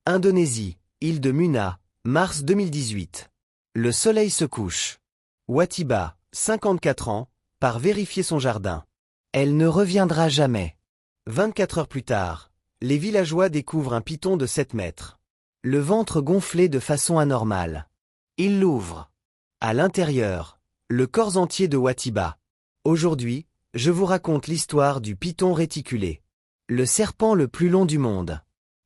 Indonésie, île de Muna, mars 2018. Le soleil se couche. Watiba, 54 ans, part vérifier son jardin. Elle ne reviendra jamais. 24 heures plus tard, les villageois découvrent un python de 7 mètres. Le ventre gonflé de façon anormale. Ils l'ouvrent. À l'intérieur, le corps entier de Watiba. Aujourd'hui, je vous raconte l'histoire du python réticulé. Le serpent le plus long du monde.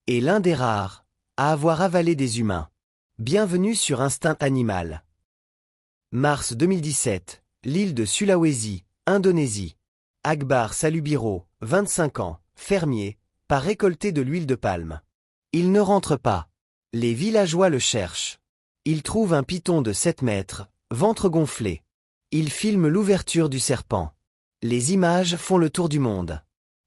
Et l'un des rares à avoir avalé des humains. Bienvenue sur Instinct Animal. Mars 2017, l'île de Sulawesi, Indonésie. Akbar Salubiro, 25 ans, fermier, part récolter de l'huile de palme. Il ne rentre pas. Les villageois le cherchent. Il trouve un python de 7 mètres, ventre gonflé. Il filme l'ouverture du serpent. Les images font le tour du monde.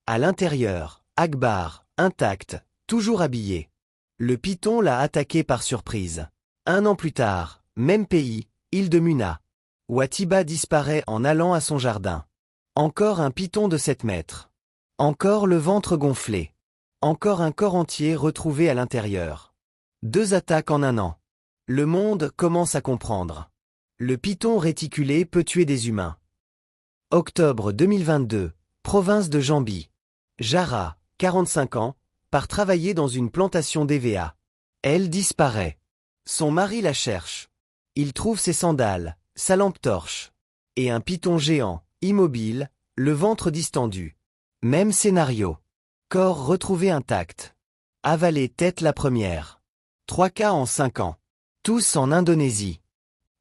À l'intérieur, Akbar, intact, toujours habillé. Le python l'a attaqué par surprise. 1 an plus tard, même pays, île de Muna. Watiba disparaît en allant à son jardin. Encore un python de 7 mètres. Encore le ventre gonflé. Encore un corps entier retrouvé à l'intérieur. 2 attaques en 1 an. Le monde commence à comprendre. Le python réticulé peut tuer des humains. Octobre 2022, province de Jambi. Jara, 45 ans, part travailler dans une plantation d'EVA. Elle disparaît. Son mari la cherche. Il trouve ses sandales, sa lampe torche. Et un python géant, immobile, le ventre distendu. Même scénario. Corps retrouvé intact. Avalé tête la première. 3 cas en 5 ans. Tous en Indonésie.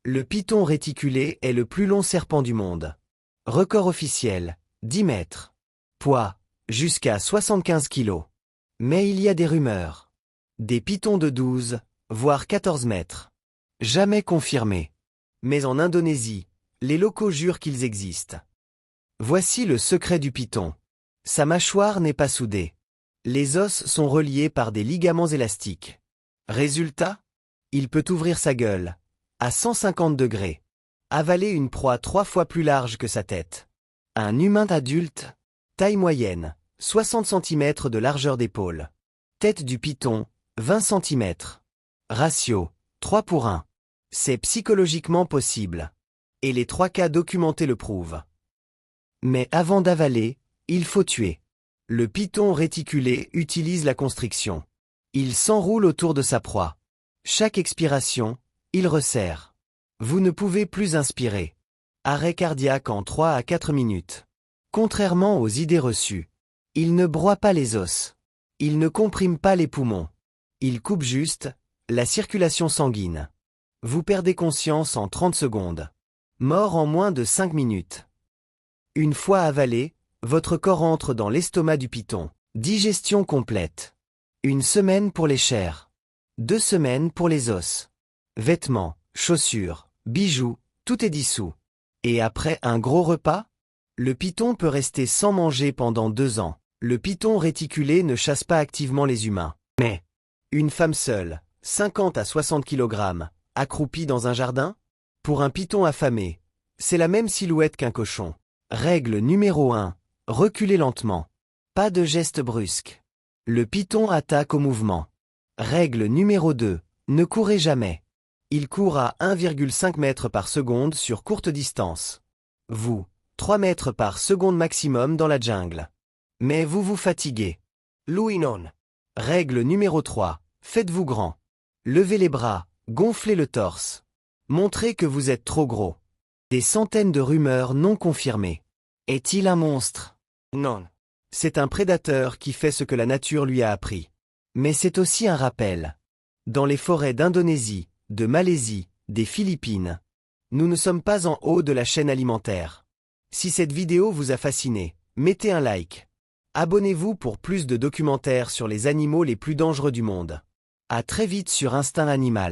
Le python réticulé est le plus long serpent du monde. Record officiel, 10 mètres. Poids, jusqu'à 75 kilos. Mais il y a des rumeurs. Des pythons de 12, voire 14 mètres. Jamais confirmés. Mais en Indonésie, les locaux jurent qu'ils existent. Voici le secret du python. Sa mâchoire n'est pas soudée. Les os sont reliés par des ligaments élastiques. Résultat, il peut ouvrir sa gueule, à 150 degrés. Avaler une proie 3 fois plus large que sa tête. Un humain adulte, taille moyenne, 60 cm de largeur d'épaule. Tête du python, 20 cm. Ratio, 3 pour 1. C'est psychologiquement possible. Et les 3 cas documentés le prouvent. Mais avant d'avaler, il faut tuer. Le python réticulé utilise la constriction. Il s'enroule autour de sa proie. Chaque expiration, il resserre. Vous ne pouvez plus inspirer. Arrêt cardiaque en 3 à 4 minutes. Contrairement aux idées reçues, il ne broie pas les os. Il ne comprime pas les poumons. Il coupe juste la circulation sanguine. Vous perdez conscience en 30 secondes. Mort en moins de 5 minutes. Une fois avalé, votre corps entre dans l'estomac du python. Digestion complète. 1 semaine pour les chairs. 2 semaines pour les os. Vêtements, chaussures, bijoux, tout est dissous. Et après un gros repas, le python peut rester sans manger pendant 2 ans. Le python réticulé ne chasse pas activement les humains. Mais une femme seule, 50 à 60 kg, accroupie dans un jardin? Pour un python affamé, c'est la même silhouette qu'un cochon. Règle numéro 1. Reculez lentement. Pas de geste brusque. Le python attaque au mouvement. Règle numéro 2. Ne courez jamais. Il court à 1,5 m par seconde sur courte distance. Vous, 3 mètres par seconde maximum dans la jungle. Mais vous vous fatiguez. Luinon. Règle numéro 3. Faites-vous grand. Levez les bras, gonflez le torse. Montrez que vous êtes trop gros. Des centaines de rumeurs non confirmées. Est-il un monstre? Non. C'est un prédateur qui fait ce que la nature lui a appris. Mais c'est aussi un rappel. Dans les forêts d'Indonésie, de Malaisie, des Philippines, nous ne sommes pas en haut de la chaîne alimentaire. Si cette vidéo vous a fasciné, mettez un like. Abonnez-vous pour plus de documentaires sur les animaux les plus dangereux du monde. À très vite sur Instinct Animal.